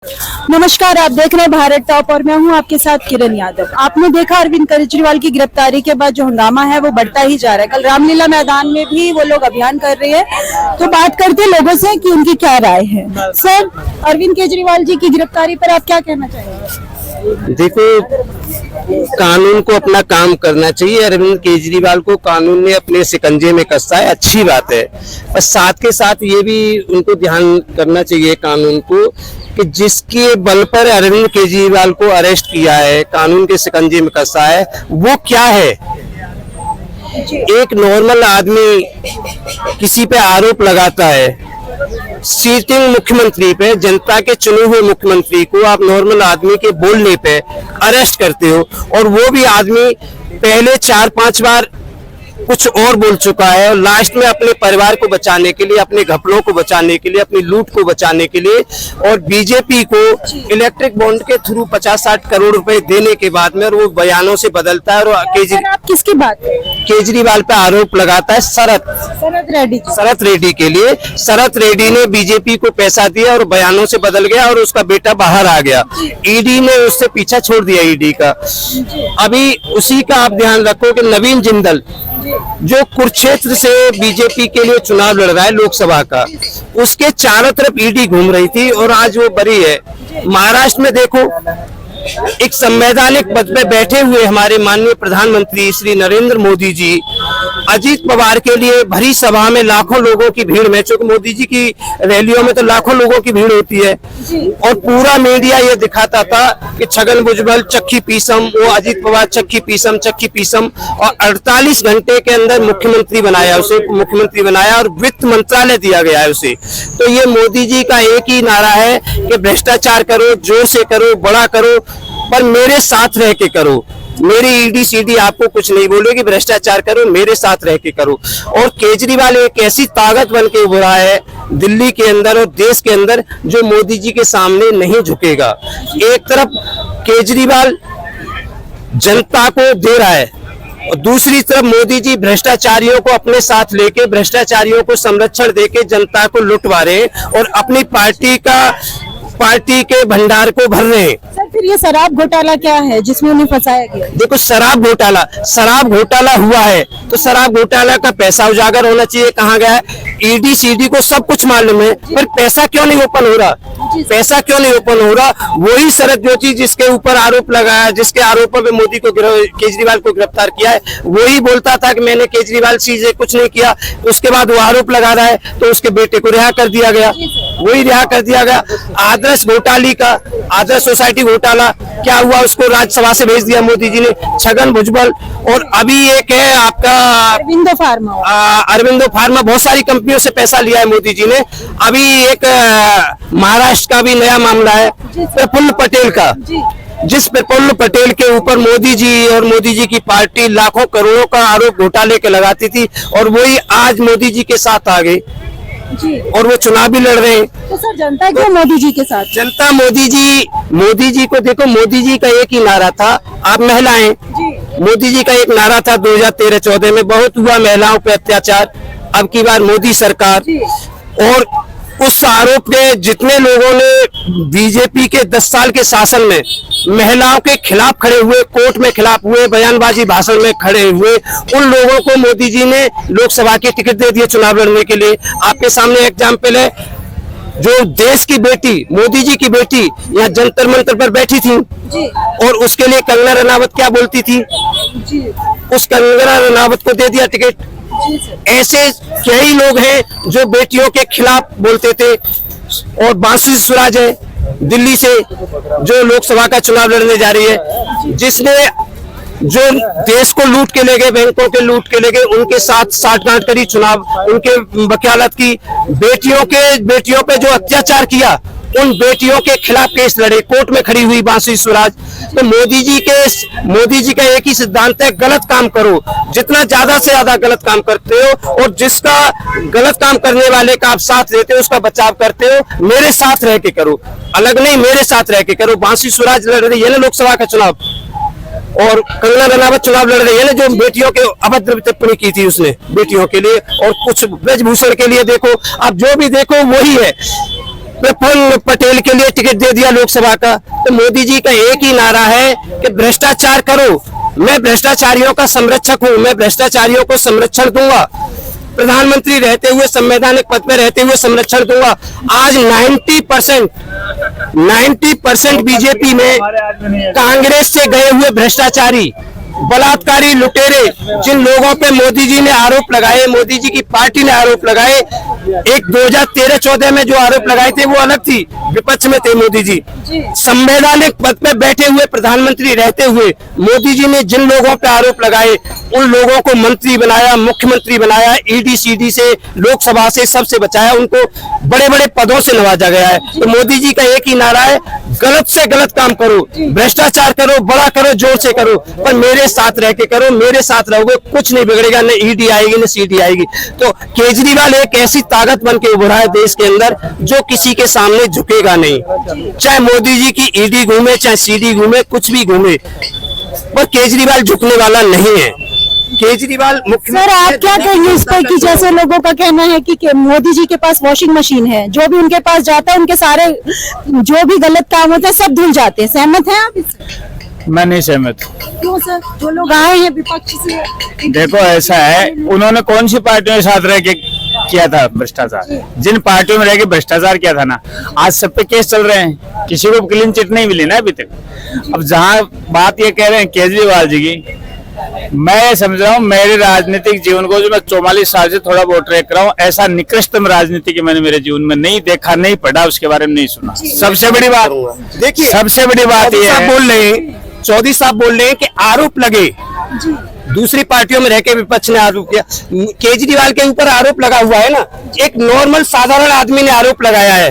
नमस्कार, आप देख रहे हैं भारत टॉप और मैं हूं आपके साथ किरण यादव। आपने देखा अरविंद केजरीवाल की गिरफ्तारी के बाद जो हंगामा है वो बढ़ता ही जा रहा है। कल रामलीला मैदान में भी वो लोग अभियान कर रहे हैं, तो बात करते हैं लोगों से कि उनकी क्या राय है। सर, अरविंद केजरीवाल जी की गिरफ्तारी पर आप क्या कहना चाहेंगे? देखो, कानून को अपना काम करना चाहिए। अरविंद केजरीवाल को कानून ने अपने शिकंजे में कसता है, अच्छी बात है, पर साथ के साथ ये भी उनको ध्यान करना चाहिए कानून को कि जिसके बल पर अरविंद केजरीवाल को अरेस्ट किया है, कानून के शिकंजे में कसा है, वो क्या है। एक नॉर्मल आदमी किसी पे आरोप लगाता है, सीटिंग मुख्यमंत्री पे, जनता के चुने हुए मुख्यमंत्री को आप नॉर्मल आदमी के बोलने पे अरेस्ट करते हो, और वो भी आदमी पहले 4-5 बार कुछ और बोल चुका है, और लास्ट में अपने परिवार को बचाने के लिए, अपने घपलों को बचाने के लिए, अपनी लूट को बचाने के लिए और बीजेपी को इलेक्ट्रिक बॉन्ड के थ्रू 50-60 करोड़ रुपए देने के बाद में, और वो बयानों से बदलता है। और आप किसकी बात? केजरीवाल पे आरोप लगाता है शरद रेड्डी के लिए। शरद रेड्डी ने बीजेपी को पैसा दिया और बयानों से बदल गया और उसका बेटा बाहर आ गया। ईडी ने उससे पीछा छोड़ दिया, ईडी का। अभी उसी का आप ध्यान रखो कि नवीन जिंदल जो कुरुक्षेत्र से बीजेपी के लिए चुनाव लड़ रहा है लोकसभा का, उसके चारों तरफ ईडी घूम रही थी और आज वो बरी है। महाराष्ट्र में देखो, एक संवैधानिक पद पे बैठे हुए हमारे माननीय प्रधानमंत्री श्री नरेंद्र मोदी जी अजीत पवार के लिए भरी सभा में लाखों लोगों की भीड़ में, चूंकि मोदी जी की रैलियों में तो लाखों लोगों की भीड़ होती है, और पूरा मीडिया ये दिखाता था कि छगन भुजबल चक्की पीसम, वो अजीत पवार चक्की पीसम, और 48 घंटे के अंदर मुख्यमंत्री बनाया, उसे मुख्यमंत्री बनाया और वित्त मंत्रालय दिया गया है उसे। तो ये मोदी जी का एक ही नारा है कि भ्रष्टाचार करो, जोर से करो, बड़ा करो, पर मेरे साथ रह के करो। मेरी ईडी सीडी आपको कुछ नहीं बोलेगी, भ्रष्टाचार करो, मेरे साथ रह के करो। और केजरीवाल एक ऐसी ताकत बन के उभरा है दिल्ली के अंदर और देश के अंदर, जो मोदी जी के सामने नहीं झुकेगा। एक तरफ केजरीवाल जनता को दे रहा है और दूसरी तरफ मोदी जी भ्रष्टाचारियों को अपने साथ लेके, भ्रष्टाचारियों को संरक्षण देके जनता को लुटवा रहे हैं और अपनी पार्टी के भंडार को भर रहे हैं। सर, फिर ये शराब घोटाला क्या है जिसमें उन्हें फंसाया गया? देखो, शराब घोटाला हुआ है तो शराब घोटाला का पैसा उजागर होना चाहिए, कहाँ गया है। ईडी सीडी को सब कुछ मालूम है, पर पैसा क्यों नहीं ओपन हो रहा? वही शरद ज्योति जिसके ऊपर आरोप लगाया, जिसके आरोपों पे मोदी को, केजरीवाल को गिरफ्तार किया है, वही बोलता था कि मैंने केजरीवाल से कुछ नहीं किया। उसके बाद वो आरोप लगा रहा है तो उसके बेटे को रिहा कर दिया गया। आदर्श सोसाइटी घोटाला क्या हुआ, उसको राज्यसभा से भेज दिया मोदी जी ने। छगन भुजबल, और अभी एक है आपका अरविंदो फार्मा, बहुत सारी कंपनियों से पैसा लिया है मोदी जी ने। अभी एक महाराष्ट्र का भी नया मामला है प्रफुल्ल पटेल का, जिस प्रफुल्ल पटेल के ऊपर मोदी जी और मोदी जी की पार्टी लाखों करोड़ों का आरोप घोटाले के लगाती थी, और वही आज मोदी जी के साथ आ गए और वो चुनाव भी लड़ रहे हैं। तो सर, जनता क्यों मोदी जी के साथ? जनता मोदी जी को देखो, मोदी जी का एक ही नारा था, आप महिलाएं। मोदी जी का एक नारा था 2013-14 में, बहुत हुआ महिलाओं पे अत्याचार, अब की बार मोदी सरकार। और उस आरोप के जितने लोगों ने बीजेपी के 10 साल के शासन में महिलाओं के खिलाफ खड़े हुए, कोर्ट में खिलाफ हुए, बयानबाजी भाषण में खड़े हुए, उन लोगों को मोदी जी ने लोकसभा की टिकट दे दिए चुनाव लड़ने के लिए। आपके सामने एग्जाम्पल है, जो देश की बेटी, मोदी जी की बेटी यहाँ जंतर मंतर पर बैठी थी और उसके लिए कंगना रनावत क्या बोलती थी, उस कंगना रनावत को दे दिया टिकट। ऐसे कई लोग हैं जो बेटियों के खिलाफ बोलते थे। और बांसुरी सुराज है दिल्ली से, जो लोकसभा का चुनाव लड़ने जा रही है, जिसने जो देश को लूट के ले गए, बैंकों के लूट के ले गए, उनके साथ साठगांठ करी, चुनाव उनके वकालत की, बेटियों पे जो अत्याचार किया, उन बेटियों के खिलाफ केस लड़े, कोर्ट में खड़ी हुई बांसुरी सुराज। तो मोदी जी का एक ही सिद्धांत है, गलत काम करो, जितना ज्यादा से ज्यादा गलत काम करते हो, और जिसका गलत काम करने वाले का आप साथ देते हो, उसका बचाव करते हो, मेरे साथ रह के करो, अलग नहीं, मेरे साथ रह के करो। बांसुरी सुराज लड़ रही है ना लोकसभा का चुनाव, और कंगना रनावत चुनाव लड़ रही है ना, जो बेटियों के अभद्र टिप्पणी की थी उसने बेटियों के लिए, और कुछ ब्रजभूषण के लिए देखो, आप जो भी देखो वही है। प्रफुल्ल पटेल के लिए टिकट दे दिया लोकसभा का। तो मोदी जी का एक ही नारा है कि भ्रष्टाचार करो, मैं भ्रष्टाचारियों का संरक्षक हूं, मैं भ्रष्टाचारियों को संरक्षण दूंगा, प्रधानमंत्री रहते हुए संवैधानिक पद पर रहते हुए संरक्षण दूंगा। आज 90% बीजेपी में कांग्रेस से गए हुए भ्रष्टाचारी, बलात्कारी, लुटेरे, जिन लोगों पे मोदी जी ने आरोप लगाए, मोदी जी की पार्टी ने आरोप लगाए, एक 2013-14 में जो आरोप लगाए थे वो अलग थी, विपक्ष में थे मोदी जी। संवैधानिक पद पे बैठे हुए प्रधानमंत्री रहते हुए मोदी जी ने जिन लोगों पे आरोप लगाए, उन लोगों को मंत्री बनाया, मुख्यमंत्री बनाया, ईडी सीडी से, लोकसभा से, सबसे बचाया, उनको बड़े बड़े पदों से नवाजा गया है। तो मोदी जी का एक ही नारा है, गलत से गलत काम करो, भ्रष्टाचार करो, बड़ा करो, जोर से करो, पर मेरे साथ रह के करो, मेरे साथ रहोगे कुछ नहीं बिगड़ेगा, न ईडी आएगी न सीडी आएगी। तो केजरीवाल एक ऐसी ताकत बन के उभरा है देश के अंदर जो किसी के सामने झुकेगा नहीं, चाहे मोदी जी की ईडी घूमे, चाहे सीडी घूमे, कुछ भी घूमे, पर केजरीवाल झुकने वाला नहीं है। केजरीवाल मुख्यमंत्री। सर आप क्या कहेंगे इस पर कि जैसे लोगों का कहना है कि मोदी जी के पास वॉशिंग मशीन है, जो भी उनके पास जाता है उनके सारे जो भी गलत काम होते हैं सब धुल जाते हैं, सहमत हैं आप इससे? मैं नहीं सहमत। क्यों सर? जो लोग आए हैं विपक्ष से। देखो ऐसा है, उन्होंने कौन सी पार्टियों के साथ रह के किया था भ्रष्टाचार? जिन पार्टियों में रह के भ्रष्टाचार किया था ना, आज सब पे केस चल रहे हैं, किसी को क्लीन चिट नहीं मिली ना अभी तक। अब जहाँ बात ये कह रहे हैं केजरीवाल जी की, मैं समझ रहा हूँ मेरे राजनीतिक जीवन को जो मैं 44 साल से थोड़ा बहुत ट्रैक कर रहा हूँ, ऐसा निकृष्टतम राजनीति की मैंने मेरे जीवन में नहीं देखा, नहीं पढ़ा, उसके बारे में नहीं सुना। सबसे बड़ी बात देखिए, सबसे बड़ी बात ये है, बोल रहे हैं चौधरी साहब बोल रहे हैं कि आरोप लगे, दूसरी पार्टियों में रह के विपक्ष ने आरोप किया, केजरीवाल के ऊपर आरोप लगा हुआ है ना। एक नॉर्मल साधारण आदमी ने आरोप लगाया है,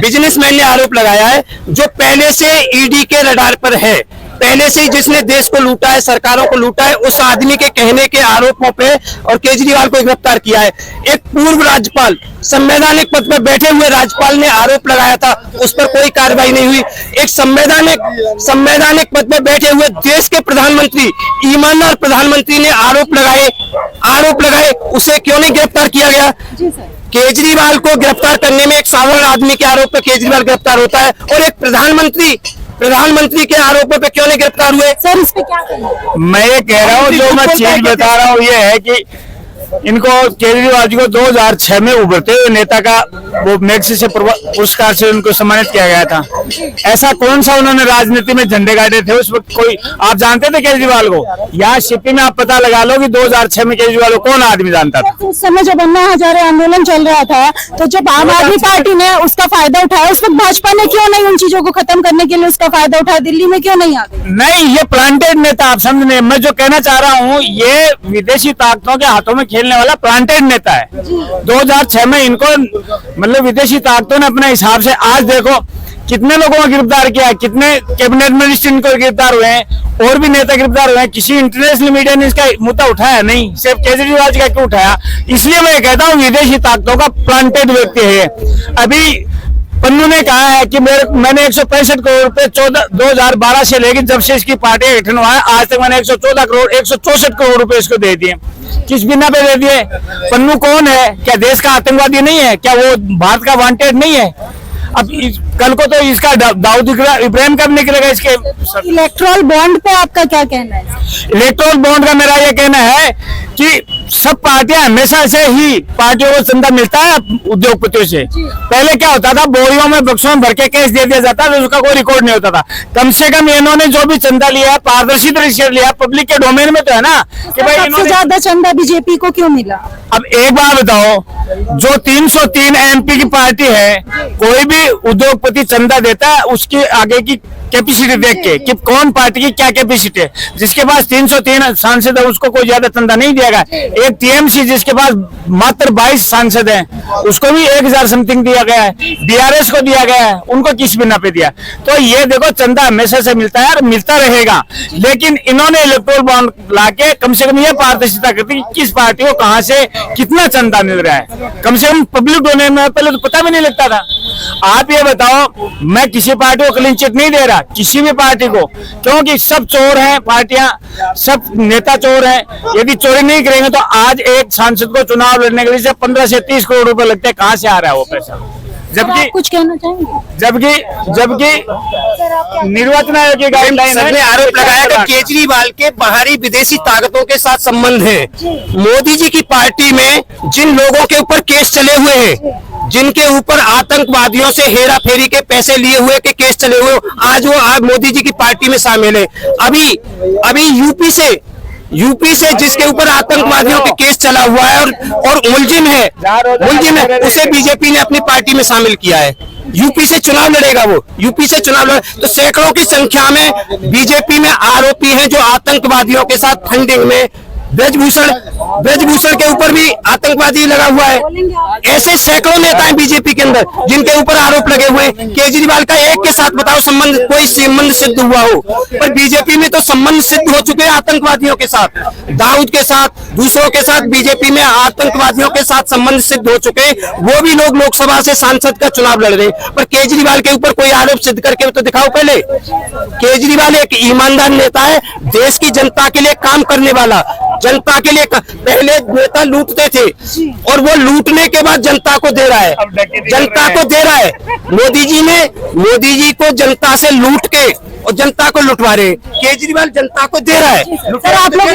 बिजनेसमैन ने आरोप लगाया है, जो पहले से ईडी के रडार पर है, पहले से ही जिसने देश को लूटा है, सरकारों को लूटा है, उस आदमी के कहने के आरोपों पे और केजरीवाल को गिरफ्तार किया है। एक पूर्व राज्यपाल, संवैधानिक पद पर बैठे हुए राज्यपाल ने आरोप लगाया था, उस पर कोई कार्रवाई नहीं हुई। एक संवैधानिक पद पर बैठे हुए देश के प्रधानमंत्री, ईमानदार प्रधानमंत्री ने आरोप लगाए, उसे क्यों नहीं गिरफ्तार किया गया? केजरीवाल को गिरफ्तार करने में एक साधारण आदमी के आरोप पर केजरीवाल गिरफ्तार होता है, और एक प्रधानमंत्री के आरोपों पे क्यों नहीं गिरफ्तार हुए? सर इस पे क्या कहेंगे? मैं ये कह रहा हूँ, जो मैं चीज बता रहा हूँ ये है कि इनको केजरीवाल जी को 2006 में उभरते हुए नेता का वो मैग्सेसे पुरस्कार से उनको सम्मानित किया गया था। ऐसा कौन सा उन्होंने राजनीति में झंडे गाड़े थे उस वक्त? कोई आप जानते थे केजरीवाल को? यहाँ शिपी में आप पता लगा लो कि 2006 में केजरीवाल को कौन आदमी जानता था? उस समय जब अन्ना हजारे आंदोलन चल रहा था, तो जब आम आदमी पार्टी ने उसका फायदा उठाया, उस वक्त भाजपा ने क्यों नहीं उन चीजों को खत्म करने के लिए उसका फायदा उठाया? दिल्ली में क्यों नहीं आ गए? नहीं, ये प्लांटेड नेता, आप समझने, मैं जो कहना चाह रहा हूँ, ये विदेशी ताकतों के हाथों में खेलने वाला प्लांटेड नेता है। 2006 में इनको मतलब विदेशी ताकतों ने अपने हिसाब से, आज देखो कितने लोगों को गिरफ्तार किया, कितने कैबिनेट मिनिस्टर इनको गिरफ्तार हुए हैं, और भी नेता गिरफ्तार हुए हैं। किसी इंटरनेशनल मीडिया ने इसका मुद्दा उठाया नहीं, सिर्फ केजरीवाल जी का क्यों उठाया? इसलिए मैं कहता हूँ विदेशी ताकतों का प्लांटेड व्यक्ति है। अभी पन्नू ने कहा है कि मैंने 165 करोड़ रुपए 2012 से लेकर जब से इसकी पार्टी गठन हुआ है आज तक मैंने 164 करोड़ रुपए इसको दे दिए। किस बिना पे दे दिए? पन्नू कौन है? क्या देश का आतंकवादी नहीं है? क्या वो भारत का वांटेड नहीं है? अब कल को तो इसका दाऊद इब्राहिम कब निकलेगा? इसके इलेक्ट्रल बॉन्ड पे आपका क्या कहना है? इलेक्ट्रल बॉन्ड का मेरा ये कहना है कि सब पार्टियां हमेशा से ही पार्टियों को चंदा मिलता है उद्योगपतियों से। पहले क्या होता था, बोरियों में बक्सों में भर के कैश दे दिया जाता था, उसका कोई रिकॉर्ड नहीं होता था। कम से कम इन्होंने जो भी चंदा लिया है पारदर्शी तरीके से लिया, पब्लिक के डोमेन में तो है ना कि भाई सबसे ज्यादा चंदा बीजेपी को क्यों मिला? अब एक बात बताओ, जो 303 MP की पार्टी है, कोई भी उद्योगपति चंदा देता है उसके आगे की कैपेसिटी देख के कि कौन पार्टी की क्या कैपेसिटी है। जिसके पास 303 सांसद है उसको कोई ज्यादा चंदा नहीं दिया गया। एक TMC जिसके पास मात्र 22 सांसद हैं उसको भी 1000 समथिंग दिया गया है। BRS को दिया गया है, उनको किस बिना पे दिया? तो ये देखो, चंदा हमेशा से मिलता है और मिलता रहेगा, लेकिन इन्होंने इलेक्टोरल बॉन्ड लाके कम से कम ये पारदर्शिता करती कि किस पार्टी को कहां से कितना चंदा मिल रहा है। कम से कम पब्लिक डोमेन में पहले तो पता भी नहीं लगता था। आप ये बताओ, मैं किसी पार्टी को क्लीन चिट नहीं दे रहा, किसी भी पार्टी को, क्योंकि सब चोर हैं, पार्टियां सब नेता चोर हैं। यदि चोरी नहीं करेंगे तो आज एक सांसद को चुनाव लड़ने के लिए 15 से 30 करोड़ रुपए लगते हैं। कहां से आ रहा है वो पैसा? जबकि आप कुछ कहना चाहेंगे? जबकि निर्वाचन आयोग की गाइडलाइन सर ने आरोप लगाया कि केजरीवाल के बाहरी विदेशी ताकतों के साथ संबंध है। मोदी जी की पार्टी में जिन लोगों के ऊपर केस चले हुए हैं, जिनके ऊपर आतंकवादियों से हेरा फेरी के पैसे लिए हुए के केस चले हुए, आज मोदी जी की पार्टी में शामिल है। अभी यूपी से जिसके ऊपर आतंकवादियों के केस चला हुआ है और मुलजिम है, उसे बीजेपी ने अपनी पार्टी में शामिल किया है। यूपी से चुनाव लड़ेगा वो, तो सैकड़ों की संख्या में बीजेपी में आरोपी हैं जो आतंकवादियों के साथ फंडिंग में, ब्रजभूषण के ऊपर भी आतंकवादी लगा हुआ है। ऐसे सैकड़ों नेता हैं बीजेपी के अंदर जिनके ऊपर आरोप लगे हुए हैं। केजरीवाल का एक के साथ बताओ कोई संबंध सिद्ध हुआ हो, पर बीजेपी में तो संबंध सिद्ध हो चुके हैं आतंकवादियों के साथ, दाऊद के साथ, दूसरों के साथ बीजेपी में आतंकवादियों के साथ संबंध सिद्ध हो चुके हैं। वो भी लोग लोकसभा से सांसद का चुनाव लड़ रहे हैं, पर केजरीवाल के ऊपर कोई आरोप सिद्ध करके तो दिखाओ पहले। केजरीवाल एक ईमानदार नेता है, देश की जनता के लिए काम करने वाला, जनता के लिए पहले नेता लूटते थे और वो लूटने के बाद जनता को दे रहा है, मोदी जी को जनता से लूट के और जनता को लुटवा रहे। केजरीवाल जनता को दे रहा है। सर आप लोग